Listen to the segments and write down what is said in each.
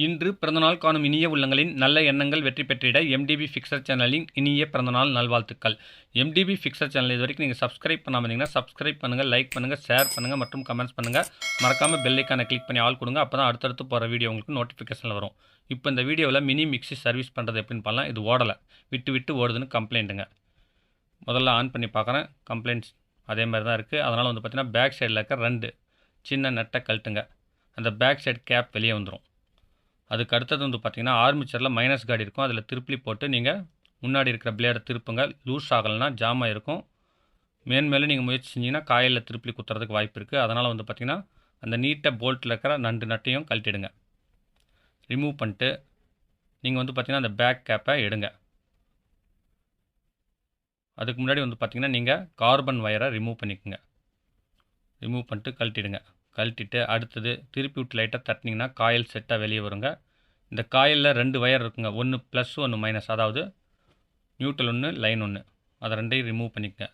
இன்று பிறந்தநாள் காணும் இனிய உள்ளங்களின் நல்ல எண்ணங்கள் வெற்றி பெற்றிட எம்டிபி ஃபிக்சர் சேனலின் இனிய பிறந்தநாள் நல்வாழ்த்துக்கள். எம்டிபி ஃபிக்சர் சேனல் இது வரைக்கும் நீங்கள் சப்ஸ்கிரைப் பண்ணாமல் இருந்தீங்கன்னா சப்ஸ்கிரைப் பண்ணுங்கள், லைக் பண்ணுங்கள், ஷேர் பண்ணுங்கள் மற்றும் கமெண்ட்ஸ் பண்ணுங்கள். மறக்காமல் பெல் ஐக்கானை கிளிக் பண்ணி ஆல் கொடுங்க. அப்போ தான் அடுத்தடுத்து போகிற வீடியோ உங்களுக்கு நோட்டிஃபிகேஷனில் வரும். இப்போ இந்த வீடியோவில் மினி மிக்ஸி சர்வீஸ் பண்ணுறது எப்படின்னு பண்ணலாம். இது ஓடலை, விட்டு விட்டு ஓடுதுன்னு கம்ப்ளைண்ட்டுங்க. முதல்ல ஆன் பண்ணி பார்க்குறேன், கம்ப்ளைண்ட்ஸ் அதே மாதிரி தான் இருக்குது. அதனால் வந்து பார்த்திங்கன்னா பேக் சைடில் இருக்க 2 சின்ன நெட்டை கழட்டுங்க. அந்த பேக் சைடு கேப் வெளியே வந்துடும். அதுக்கு அடுத்தது வந்து பார்த்திங்கன்னா ஆர்மிச்சரில் மைனஸ் கார்டு இருக்கும். அதில் திருப்பி போட்டு நீங்கள் முன்னாடி இருக்கிற பிளேடை திருப்புங்க. லூஸ் ஆகலைன்னா ஜாம் ஆகிருக்கும். மேலும் நீங்கள் முயற்சி செஞ்சிங்கன்னா காயில் திருப்பி குத்துறதுக்கு வாய்ப்பு இருக்குது. அதனால் வந்து பார்த்திங்கன்னா அந்த நீட்டை போல்ட்டில் இருக்கிற 2 நட்டையும் கழட்டிடுங்க. ரிமூவ் பண்ணிட்டு நீங்கள் வந்து பார்த்திங்கன்னா அந்த பேக் கேப்பை எடுங்க. அதுக்கு முன்னாடி வந்து பார்த்திங்கன்னா நீங்கள் கார்பன் வயரை ரிமூவ் பண்ணிக்கோங்க. ரிமூவ் பண்ணிட்டு கழட்டிடுங்க. கழட்டிட்டு அடுத்தது திருப்பி விட்டு லைட்டாக தட்டினீங்கன்னா காயில் செட்டாக வெளியே வருங்க. இந்த காயிலில் 2 வயர் இருக்குங்க, ஒன்று ப்ளஸ் ஒன்று மைனஸ், அதாவது நியூட்ரல் ஒன்று, லைன் ஒன்று. அதை 2ஐயும் ரிமூவ் பண்ணிக்கங்க.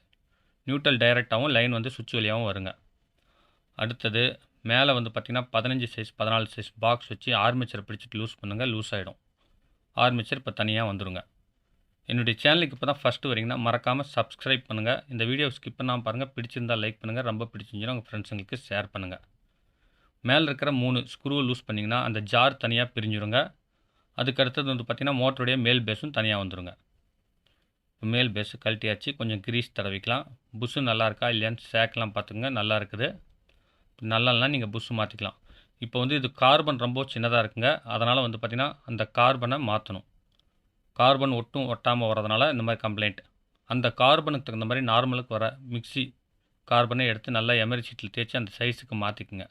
நியூட்ரல் டைரெக்டாகவும் லைன் வந்து சுவிட்ச் வழியாகவும் வருங்க. அடுத்தது மேலே வந்து பார்த்திங்கன்னா 15 சைஸ் 14 சைஸ் பாக்ஸ் வச்சு ஆர்மேச்சரை பிடிச்சிட்டு லூஸ் பண்ணுங்கள். லூஸ் ஆகிடும். ஆர்மேச்சர் இப்போ தனியாக வந்துடுங்க. என்னுடைய சேனலுக்கு இப்போ தான் ஃபஸ்ட்டு வரீங்கன்னா மறக்காமல் சப்ஸ்கிரைப் பண்ணுங்கள். இந்த வீடியோ ஸ்கிப் பண்ணாமல் பாருங்கள். பிடிச்சிருந்தால் லைக் பண்ணுங்கள். ரொம்ப பிடிச்சிருந்துச்சுன்னா உங்கள் ஃப்ரெண்ட்ஸுங்களுக்கு ஷேர் பண்ணுங்கள். மேலே இருக்கிற 3 ஸ்க்ரூவை லூஸ் பண்ணிங்கன்னா அந்த ஜார் தனியாக பிரிஞ்சுருங்க. அதுக்கு அடுத்தது வந்து பார்த்திங்கன்னா மோட்டருடைய மேல் பேஸும் தனியாக வந்துடுங்க. மேல் பேஸு கழட்டியாச்சு. கொஞ்சம் கிரீஸ் தடவிக்கலாம். புஷ்ஷு நல்லா இருக்கா இல்லையான்னு சேக்கெலாம் பார்த்துக்குங்க. நல்லா இருக்குது. நல்லால்னா நீங்கள் புஷ்ஷு மாற்றிக்கலாம். இப்போ வந்து இது கார்பன் ரொம்ப சின்னதாக இருக்குங்க. அதனால் வந்து பார்த்திங்கன்னா அந்த கார்பனை மாற்றணும். கார்பன் ஒட்டும் ஒட்டாமல் வரதுனால இந்த மாதிரி கம்ப்ளைண்ட். அந்த கார்பனுக்கு தகுந்த மாதிரி நார்மலுக்கு வர மிக்ஸி கார்பனை எடுத்து நல்லா எமரி சீட்டில் தேய்ச்சி அந்த சைஸுக்கு மாற்றிக்குங்க.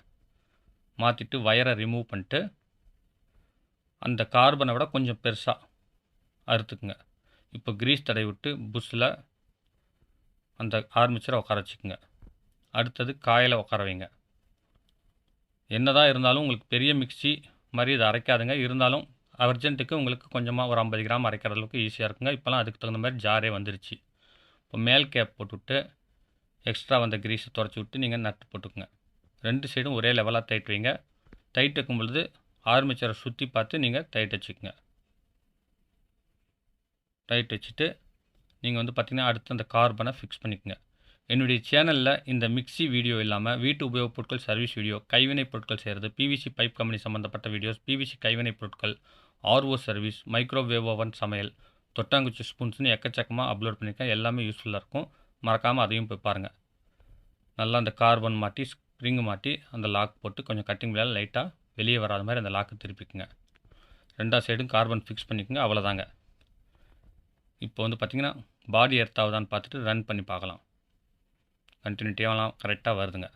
மாற்றிட்டு வயரை ரிமூவ் பண்ணிட்டு அந்த கார்பனை விட கொஞ்சம் பெருசாக அறுத்துக்குங்க. இப்போ கிரீஸ் தடவி விட்டு புஷ்ஷில் அந்த ஆர்மேச்சரை உட்கார வச்சுக்குங்க. அடுத்தது காயில் உட்கார வைங்க. என்னதான் இருந்தாலும் உங்களுக்கு பெரிய மிக்ஸி மாதிரி இது அரைக்காதுங்க. இருந்தாலும் அர்ஜென்ட்டுக்கு உங்களுக்கு கொஞ்சமாக ஒரு 50 கிராம் அரைக்கிற அளவுக்கு ஈஸியாக இருக்குங்க. இப்போலாம் அதுக்கு தகுந்த மாதிரி ஜாரே வந்துருச்சு. இப்போ மேல் கேப் போட்டுவிட்டு எக்ஸ்ட்ரா வந்த கிரீஸை துடைச்சி விட்டு நீங்கள் நட்டு போட்டுக்குங்க. 2 சைடும் ஒரே லெவலாக டைட் வைங்க. டைட் வைக்கும் பொழுது ஆர்மேச்சரை சுற்றி பார்த்து நீங்கள் டைட் வச்சுக்கோங்க. டைட் வச்சுட்டு நீங்கள் வந்து பார்த்திங்கன்னா அடுத்து அந்த கார்பனை ஃபிக்ஸ் பண்ணிக்கோங்க. என்னுடைய சேனலில் இந்த மிக்ஸி வீடியோ இல்லாமல் வீட்டு உபயோகப் பொருட்கள் சர்வீஸ் வீடியோ, கைவினைப் பொருட்கள் செய்கிறது, பிவிசி பைப் கம்பெனி சம்மந்தப்பட்ட வீடியோஸ், பிவிசி கைவினைப் பொருட்கள், ஆர்ஓ சர்வீஸ், மைக்ரோவேவ் ஓவன் சமையல், தொட்டாங்குச்சி ஸ்பூன்ஸ்னு எக்கச்சக்கமாக அப்லோட் பண்ணியிருக்கேன். எல்லாமே யூஸ்ஃபுல்லாக இருக்கும். மறக்காமல் அதையும் போய் பாருங்கள். நல்லா அந்த கார்பன் மாட்டி ஸ்ப்ரிங்கு மாட்டி அந்த லாக் போட்டு கொஞ்சம் கட்டிங் விலையில் லைட்டாக வெளியே வராத மாதிரி அந்த லாக்கு திருப்பிக்குங்க. 2 சைடும் கார்பன் ஃபிக்ஸ் பண்ணிக்கோங்க. அவ்வளோதாங்க. இப்போ வந்து பார்த்திங்கன்னா பாடி எர்த் ஆகுதான்னு பார்த்துட்டு ரன் பண்ணி பார்க்கலாம். கண்டினியூட்டியாகலாம் கரெக்டாக வருதுங்க.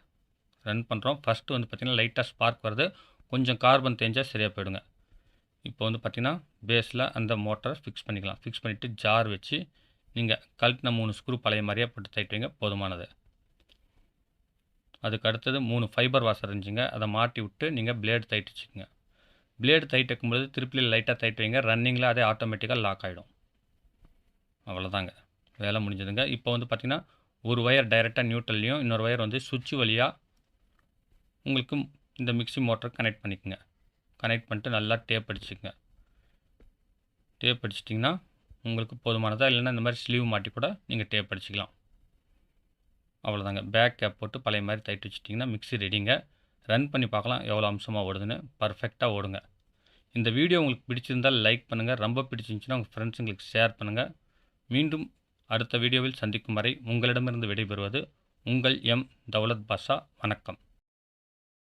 ரன் பண்ணுறோம். ஃபஸ்ட்டு வந்து பார்த்திங்கன்னா லைட்டாக ஸ்பார்க் வருது. கொஞ்சம் கார்பன் தேஞ்சால் சரியாக போயிடுங்க. இப்போ வந்து பார்த்திங்கன்னா பேஸில் அந்த மோட்டரை ஃபிக்ஸ் பண்ணிக்கலாம். ஃபிக்ஸ் பண்ணிவிட்டு ஜார் வச்சு நீங்கள் கழட்டின 3 ஸ்க்ரூ பழைய மாதிரியே போட்டு டைட் வைங்க. போதுமானது. அதுக்கு அடுத்தது 3 ஃபைபர் வாஷர் இருந்துச்சுங்க. அதை மாட்டி விட்டு நீங்கள் பிளேடு டைட் வச்சுக்கோங்க. பிளேடு டைட் வைக்கும்போது திருப்பி லைட்டாக டைட் வைங்க. ரன்னிங்கில் அதே ஆட்டோமேட்டிக்காக லாக் ஆகிடும். அவ்வளோதாங்க, வேலை முடிஞ்சதுங்க. இப்போ வந்து பார்த்திங்கன்னா ஒரு வயர் டைரெக்டாக நியூட்ரல்லையும் இன்னொரு வயர் வந்து சுவிட்ச் வழியாக உங்களுக்கு இந்த மிக்ஸி மோட்டரை கனெக்ட் பண்ணிக்கோங்க. கனெக்ட் பண்ணிட்டு நல்லா டேப் அடிச்சுக்கோங்க. டேப் அடிச்சிட்டிங்கன்னா உங்களுக்கு போதுமானதாக, இல்லைன்னா இந்த மாதிரி ஸ்லீவ் மாட்டி கூட நீங்கள் டேப் அடிச்சிக்கலாம். அவ்வளோதாங்க. பேக் கேப் போட்டு பழைய மாதிரி டைட் வச்சுட்டிங்கன்னா மிக்ஸி ரெடிங்க. ரன் பண்ணி பார்க்கலாம் எவ்வளோ அம்சமாக ஓடுதுன்னு. பர்ஃபெக்டாக ஓடுங்க. இந்த வீடியோ உங்களுக்கு பிடிச்சிருந்தால் லைக் பண்ணுங்கள். ரொம்ப பிடிச்சிருந்துச்சுன்னா உங்கள் ஃப்ரெண்ட்ஸுங்களுக்கு ஷேர் பண்ணுங்கள். மீண்டும் அடுத்த வீடியோவில் சந்திக்கும் வரை உங்களிடமிருந்து விடைபெறுவது உங்கள் எம். தௌலத் பாஷா. வணக்கம்.